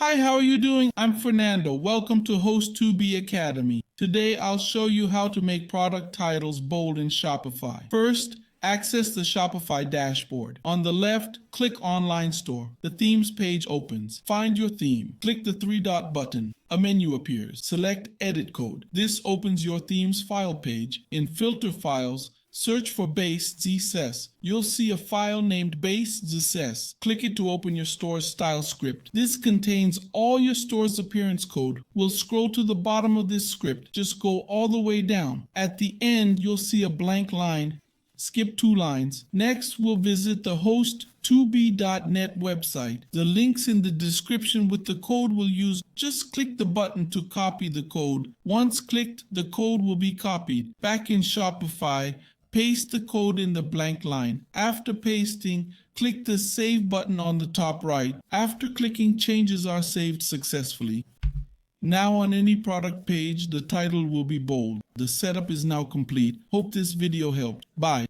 Hi, how are you doing? I'm Fernando. Welcome to Host2B Academy. Today I'll show you how to make product titles bold in Shopify. First, access the Shopify dashboard. On the left, click Online Store. The Themes page opens. Find your theme. Click the three-dot button. A menu appears. Select Edit Code. This opens your theme's file page. In Filter Files, search for Base CSS. You'll see a file named Base CSS. Click it to open your store's style script. This contains all your store's appearance code. We'll scroll to the bottom of this script. Just go all the way down. At the end, you'll see a blank line. Skip 2 lines. Next, we'll visit the host2b.net website. The link's in the description with the code we'll use. Just click the button to copy the code. Once clicked, the code will be copied. Back in Shopify, paste the code in the blank line. After pasting, click the Save button on the top right. After clicking, changes are saved successfully. Now on any product page, the title will be bold. The setup is now complete. Hope this video helped. Bye.